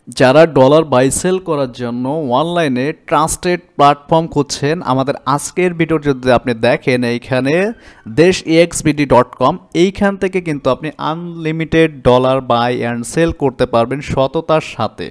যারা dollar buy sell করার জন্য অনলাইনে ট্রাস্টেড প্ল্যাটফর্ম খুঁজছেন, আমাদের আজকের ভিডিও যদি আপনি দেখেন, এইখানে DeshEXBD.com, এইখান থেকে কিন্তু আপনি unlimited dollar buy and sell করতে পারবেন সততার সাথে।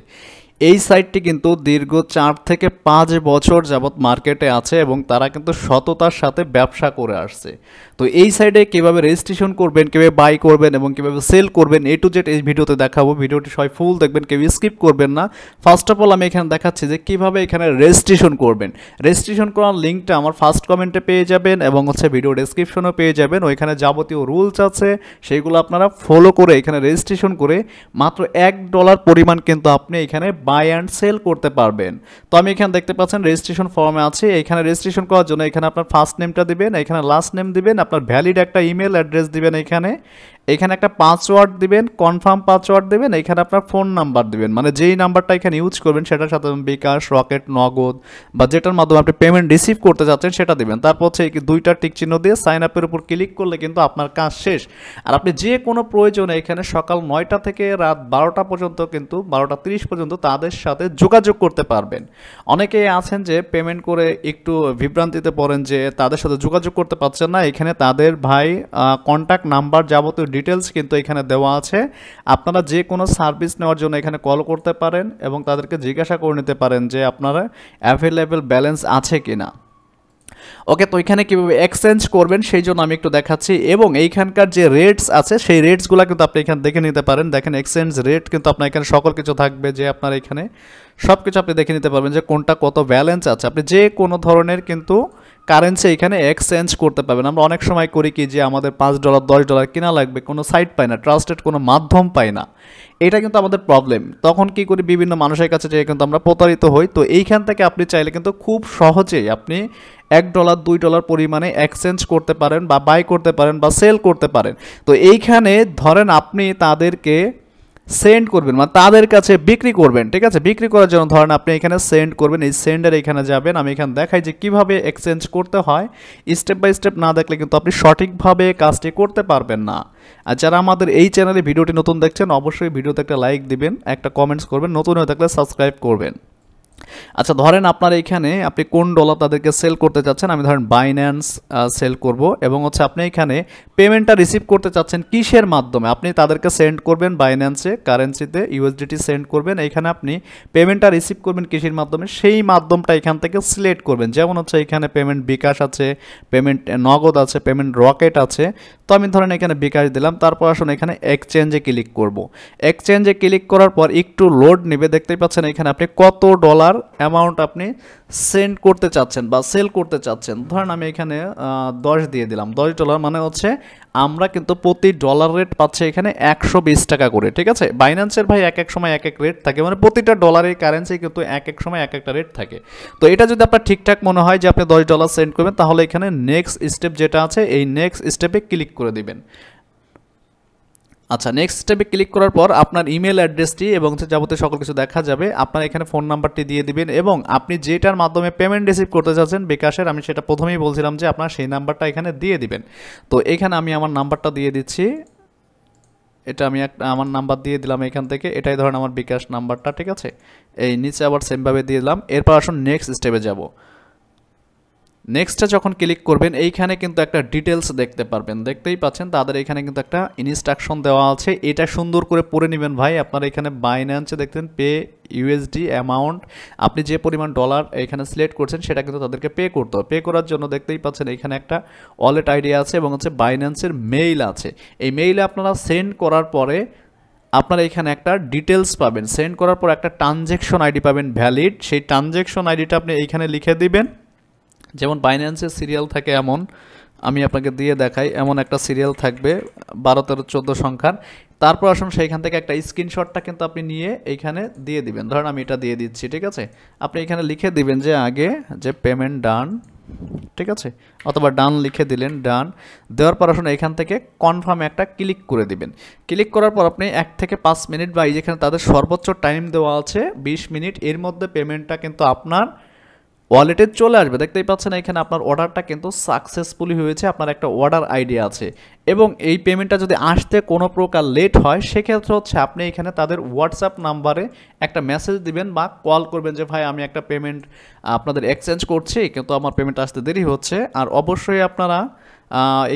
এই সাইটটি কিন্তু দীর্ঘ 4 থেকে 5 বছর যাবৎ মার্কেটে আছে এবং তারা কিন্তু সততার সাথে ব্যবসা করে আসছে। তো এই সাইটে কীভাবে রেজিস্ট্রেশন করবেন, কীভাবে বাই করবেন এবং কীভাবে সেল করবেন, A to Z এই ভিডিওতে দেখাবো। ভিডিওটি সবাই ফুল দেখবেন, কেউ স্কিপ করবেন না। ফার্স্ট অফ অল আমি এখানে দেখাচ্ছি যে কীভাবে এখানে রেজিস্ট্রেশন করবেন। রেজিস্ট্রেশন করার লিঙ্কটা আমার ফার্স্ট কমেন্টে পেয়ে যাবেন এবং ভিডিও ডেসক্রিপশনেও পেয়ে যাবেন। ওইখানে যাবতীয় রুলস আছে, সেইগুলো আপনারা ফলো করে এখানে রেজিস্ট্রেশন করে মাত্র $1 পরিমাণ কিন্তু আপনি এখানে বাই অ্যান্ড সেল করতে পারবেন। তো আমি এখানে দেখতে পাচ্ছেন রেজিস্ট্রেশন ফর্মে আছে। এখানে রেজিস্ট্রেশন করার জন্য এখানে আপনার ফার্স্ট নেমটা দিবেন, এখানে লাস্ট নেম দিবেন, আপনার ভ্যালিড একটা ইমেল অ্যাড্রেস দিবেন, এখানে একটা পাসওয়ার্ড দিবেন, কনফার্ম পাসওয়ার্ড দিবেন, এখানে আপনার ফোন নাম্বার দিবেন, মানে যেই নাম্বারটা এখানে ইউজ করবেন সেটার সাথে বিকাশ, রকেট, নগদ বা যেটার মাধ্যমে আপনি পেমেন্ট রিসিভ করতে যাচ্ছেন সেটা দিবেন। তারপর এই দুইটা টিক চিহ্ন দিয়ে সাইন আপের উপর ক্লিক করলে কিন্তু আপনার কাজ শেষ। আর আপনি যে কোনো প্রয়োজনে এখানে সকাল 9টা থেকে রাত 12টা পর্যন্ত, কিন্তু 12:30 পর্যন্ত তাদের সাথে যোগাযোগ করতে পারবেন। অনেকেই আছেন যে পেমেন্ট করে একটু বিভ্রান্তিতে পড়েন যে তাদের সাথে যোগাযোগ করতে পারছেন না। এখানে তাদের কন্ট্যাক্ট নাম্বার, যাবতীয় ডিটেলস কিন্তু এখানে দেওয়া আছে। আপনারা যে কোনো সার্ভিস নেওয়ার জন্য এখানে কল করতে পারেন এবং তাদেরকে জিজ্ঞাসা করে নিতে পারেন যে আপনারা অ্যাভেলেবেল ব্যালেন্স আছে কিনা। ওকে, তো এখানে কীভাবে এক্সচেঞ্জ করবেন সেই জন্য আমি একটু দেখাচ্ছি এবং এইখানকার যে রেটস আছে সেই রেটসগুলো কিন্তু আপনি এখানে দেখে নিতে পারেন। দেখেন এক্সচেঞ্জ রেট কিন্তু আপনার এখানে সকল কিছু থাকবে, যে আপনার এখানে সব কিছু আপনি দেখে নিতে পারবেন যে কোনটা কত ব্যালেন্স আছে। আপনি যে কোনো ধরনের কিন্তু কারেন্সি এখানে এক্সচেঞ্জ করতে পারবেন। আমরা অনেক সময় করি কি যে আমাদের $5 $10 কিনা লাগবে, কোনো সাইট পাই না, ট্রাস্টেড কোনো মাধ্যম পাই না, এটা কিন্তু আমাদের প্রবলেম। তখন কি করি, বিভিন্ন মানুষের কাছে যেয়ে কিন্তু আমরা প্রতারিত হই। তো এইখান থেকে আপনি চাইলে কিন্তু খুব সহজেই আপনি $1 $2 পরিমাণে এক্সচেঞ্জ করতে পারেন বা বাই করতে পারেন বা সেল করতে পারেন। তো এইখানে ধরেন আপনি তাদেরকে সেন্ড করবেন, মানে তাদের কাছে বিক্রি করবেন, ঠিক আছে। বিক্রি করার জন্য ধরেন আপনি এখানে সেন্ড করবেন, এই সেন্ডের এখানে যাবেন। আমি এখানে দেখাই যে কিভাবে এক্সচেঞ্জ করতে হয়। স্টেপ বাই স্টেপ না দেখলে কিন্তু আপনি সঠিকভাবে কাজটি করতে পারবেন না। আর যারা আমাদের এই চ্যানেলে ভিডিওটি নতুন দেখছেন, অবশ্যই ভিডিওতে একটা লাইক দিবেন, একটা কমেন্টস করবেন, নতুন হয়ে থাকলে সাবস্ক্রাইব করবেন। আচ্ছা, ধরেন আপনার এখানে আপনি কোন ডলার তাদেরকে সেল করতে চাচ্ছেন। আমি ধরেন বাইন্যান্স সেল করব এবং আপনি এখানে পেমেন্টটা রিসিভ করতে চাচ্ছেন কিসের মাধ্যমে, আপনি তাদেরকে সেন্ড করবেন বাইন্যান্সে কারেন্সিতে USDT সেন্ড করবেন। এখানে আপনি পেমেন্টটা রিসিভ করবেন কিসের মাধ্যমে, সেই মাধ্যমটা এখান থেকে সিলেক্ট করবেন। যেমন এখানে পেমেন্ট বিকাশ আছে, পেমেন্ট নগদ আছে, পেমেন্ট রকেট আছে। তো আমি ধরেন এখানে বিকাশ দিলাম। তারপর আসুন এখানে এক্সচেঞ্জে ক্লিক করব। এক্সচেঞ্জে ক্লিক করার পর একটু লোড নেবে, দেখতেই পাচ্ছেন এখানে আপনি কত ডলার অ্যামাউন্ট আপনি সেন্ড করতে চাচ্ছেন বা সেল করতে চাচ্ছেন। ধরেন আমি এখানে 10 দিয়ে দিলাম। $10 মানে আমরা কিন্তু প্রতি ডলার রেট পাচ্ছি এখানে 120 টাকা করে, ঠিক আছে। বাইন্যান্সের এক এক সময় এক এক রেট থাকে, মানে প্রতিটা ডলারের কারেন্সি কিন্তু এক এক সময় এক একটা রেট থাকে। তো এটা যদি আপনার ঠিকঠাক মনে হয় যে আপনি $10 সেন্ড করবেন, তাহলে এখানে নেক্সট স্টেপ যেটা আছে এই নেক্সট স্টেপে ক্লিক করে দিবেন। আচ্ছা, নেক্সট স্টেপে ক্লিক করার পর আপনার ইমেল অ্যাড্রেসটি এবং যাবতীয় সকল কিছু দেখা যাবে। আপনার এখানে ফোন নাম্বারটি দিয়ে দিবেন এবং আপনি যেটার মাধ্যমে পেমেন্ট রিসিভ করতে চাচ্ছেন বিকাশের, আমি সেটা প্রথমেই বলছিলাম যে আপনার সেই নাম্বারটা এখানে দিয়ে দিবেন। তো এখানে আমি আমার নাম্বারটা দিয়ে দিচ্ছি। এটা আমি আমার নাম্বার দিয়ে দিলাম এখান থেকে, এটাই ধরেন আমার বিকাশ নাম্বারটা, ঠিক আছে। এই নিচে আবার সেমভাবে দিয়ে দিলাম। এরপর আসুন নেক্সট স্টেপে যাব। নেক্সটে যখন ক্লিক করবেন এইখানে কিন্তু একটা ডিটেলস দেখতে পারবেন, দেখতেই পাচ্ছেন তাদের এখানে কিন্তু একটা ইনস্ট্রাকশন দেওয়া আছে। এটা সুন্দর করে পড়ে নেবেন ভাই। আপনারা এখানে বাইন্যান্সে দেখতেন পে USD অ্যামাউন্ট, আপনি যে পরিমাণ ডলার এখানে সিলেক্ট করছেন সেটা কিন্তু তাদেরকে পে করতে হবে। পে করার জন্য দেখতেই পাচ্ছেন এখানে একটা ওয়ালেট আইডি আছে এবং বাইন্যান্সের মেইল আছে। এই মেইলে আপনারা সেন্ড করার পরে আপনারা এখানে একটা ডিটেলস পাবেন। সেন্ড করার পর একটা ট্রানজ্যাকশন আইডি পাবেন ভ্যালিড, সেই ট্রানজ্যাকশন আইডিটা আপনি এইখানে লিখে দিবেন। যেমন বাইন্যান্সের সিরিয়াল থাকে এমন, আমি আপনাকে দিয়ে দেখাই, এমন একটা সিরিয়াল থাকবে 12 13 14 সংখ্যার। তারপর আসুন সেইখান থেকে একটা স্ক্রিনশটটা কিন্তু আপনি নিয়ে এইখানে দিয়ে দিবেন। ধরেন আমি এটা দিয়ে দিচ্ছি, ঠিক আছে। আপনি এখানে লিখে দিবেন যে আগে যে পেমেন্ট ডান, ঠিক আছে, অথবা ডান লিখে দিলেন, ডান দেওয়ার পর আসুন এখান থেকে কনফার্মে একটা ক্লিক করে দিবেন। ক্লিক করার পর আপনি 1 থেকে 5 মিনিট বা যেখানে তাদের সর্বোচ্চ টাইম দেওয়া আছে 20 মিনিট, এর মধ্যে পেমেন্টটা কিন্তু আপনার ওয়ালেটে চলে আসবে। দেখতেই পাচ্ছেন এখানে আপনার অর্ডারটা কিন্তু সাকসেসফুলি হয়েছে, আপনার একটা অর্ডার আইডি আছে। এবং এই পেমেন্টটা যদি আসতে কোনো প্রকার লেট হয় সেক্ষেত্রে হচ্ছে আপনি এখানে তাদের হোয়াটসঅ্যাপ নাম্বারে একটা মেসেজ দিবেন বা কল করবেন যে ভাই আমি একটা পেমেন্ট আপনাদের এক্সচেঞ্জ করছি কিন্তু আমার পেমেন্ট আসতে দেরি হচ্ছে। আর অবশ্যই আপনারা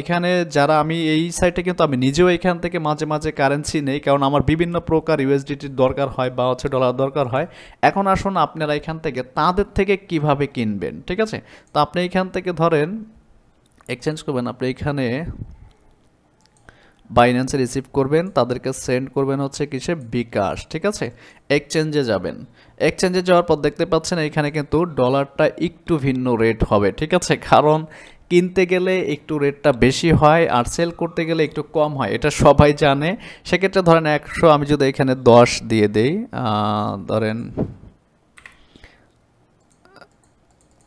এখানে যারা আমি এই সাইটে কিন্তু আমি নিজেও এখান থেকে মাঝে মাঝে কারেন্সি নেই, কারণ আমার বিভিন্ন প্রকার ইউএসডিটির দরকার হয় বা হচ্ছে ডলার দরকার হয়। এখন আসুন আপনারা এখান থেকে তাদের থেকে কিভাবে কিনবেন, ঠিক আছে। তো আপনি এখান থেকে ধরেন এক্সচেঞ্জ করবেন, আপনি এখানে বাইন্যান্সে রিসিভ করবেন, তাদেরকে সেন্ড করবেন হচ্ছে কিসে, বিকাশ, ঠিক আছে। এক্সচেঞ্জে যাবেন, এক্সচেঞ্জে যাওয়ার পর দেখতে পাচ্ছেন এখানে কিন্তু ডলারটা একটু ভিন্ন রেট হবে, ঠিক আছে। কারণ কিনতে গেলে একটু রেটটা বেশি হয় আর সেল করতে গেলে একটু কম হয়, এটা সবাই জানে। সেক্ষেত্রে ধরেন 100 আমি যদি এখানে 10 দিয়ে দেই, ধরেন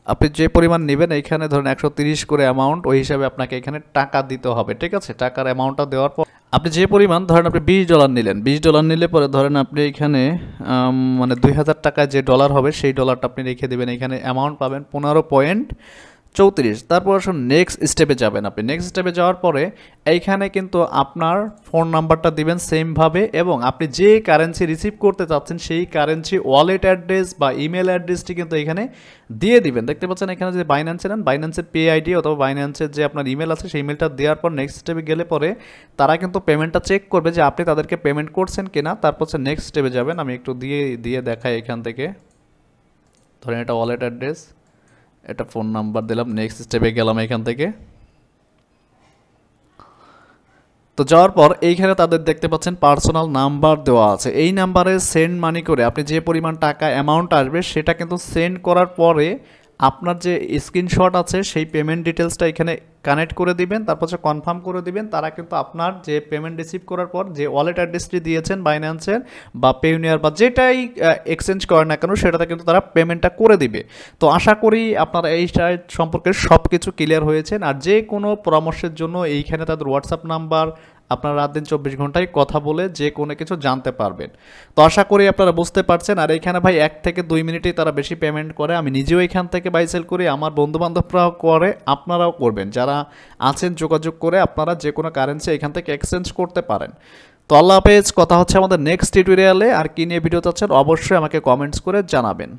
আপনি যে পরিমাণ নেবেন এখানে ধরেন 130 করে অ্যামাউন্ট, ওই হিসাবে আপনাকে এখানে টাকা দিতে হবে, ঠিক আছে। টাকার অ্যামাউন্টটা দেওয়ার পর আপনি যে পরিমাণ ধরেন আপনি $20 নিলেন, $20 নিলে পরে ধরেন আপনি এখানে মানে 2000 টাকা যে ডলার হবে সেই ডলারটা আপনি রেখে দেবেন, এখানে অ্যামাউন্ট পাবেন 15.34। তারপর আসুন নেক্সট স্টেপে যাবেন। আপনি নেক্সট স্টেপে যাওয়ার পরে এইখানে কিন্তু আপনার ফোন নাম্বারটা দিবেন সেমভাবে, এবং আপনি যে কারেন্সি রিসিভ করতে চাচ্ছেন সেই কারেন্সি ওয়ালেট অ্যাড্রেস বা ইমেল অ্যাড্রেসটি কিন্তু এখানে দিয়ে দিবেন। দেখতে পাচ্ছেন এখানে যে বাইন্যান্সে নেন, বাইন্যান্সের পে আইডি অথবা বাইন্যান্সের যে আপনার ইমেল আছে সেই ইমেলটা দেওয়ার পর নেক্সট স্টেপে গেলে পরে তারা কিন্তু পেমেন্টটা চেক করবে যে আপনি তাদেরকে পেমেন্ট করছেন কিনা। তারপর হচ্ছে নেক্সট স্টেপে যাবেন। আমি একটু দিয়ে দেখাই এখান থেকে, ধরেন এটা ওয়ালেট অ্যাড্রেস, এটা ফোন নাম্বার দিলাম, নেক্সট স্টেপে গেলাম এখান থেকে। তো যাওয়ার পর এইখানে তাদের দেখতে পাচ্ছেন পার্সোনাল নাম্বার দেওয়া আছে, এই নাম্বারে সেন্ড মানি করে আপনি যে পরিমাণ টাকা অ্যামাউন্ট আসবে সেটা কিন্তু সেন্ড করার পরে আপনার যে স্ক্রিনশট আছে সেই পেমেন্ট ডিটেলসটা এখানে কানেক্ট করে দিবেন, তারপর হচ্ছে কনফার্ম করে দিবেন। তারা কিন্তু আপনার যে পেমেন্ট রিসিভ করার পর যে ওয়ালেট অ্যাড্রেসটি দিয়েছেন বাইন্যান্সের বা পেউনিয়ার বা যেটাই এক্সচেঞ্জ করেন না কেন সেটাতে কিন্তু তারা পেমেন্টটা করে দিবে। তো আশা করি আপনারা এই সাইট সম্পর্কে সব কিছু ক্লিয়ার হয়েছেন। আর যে কোনো পরামর্শের জন্য এইখানে তাদের হোয়াটসঅ্যাপ নাম্বার, আপনারা রাত দিন 24 ঘন্টায় কথা বলে যে কোনো কিছু জানতে পারবেন। তো আশা করি আপনারা বুঝতে পারছেন। আর এইখানে ভাই 1 থেকে 2 মিনিটেই তারা বেশি পেমেন্ট করে, আমি নিজেও এখান থেকে বাই সেল করি, আমার বন্ধুবান্ধবরাও করে, আপনারাও করবেন। যারা আছেন যোগাযোগ করে আপনারা যে কোনো কারেন্সি এখান থেকে এক্সচেঞ্জ করতে পারেন। তো আল্লাহ হাফেজ, কথা হচ্ছে আমাদের নেক্সট টিউটোরিয়ালে। আর কি নিয়ে ভিডিও চাচ্ছেন অবশ্যই আমাকে কমেন্টস করে জানাবেন।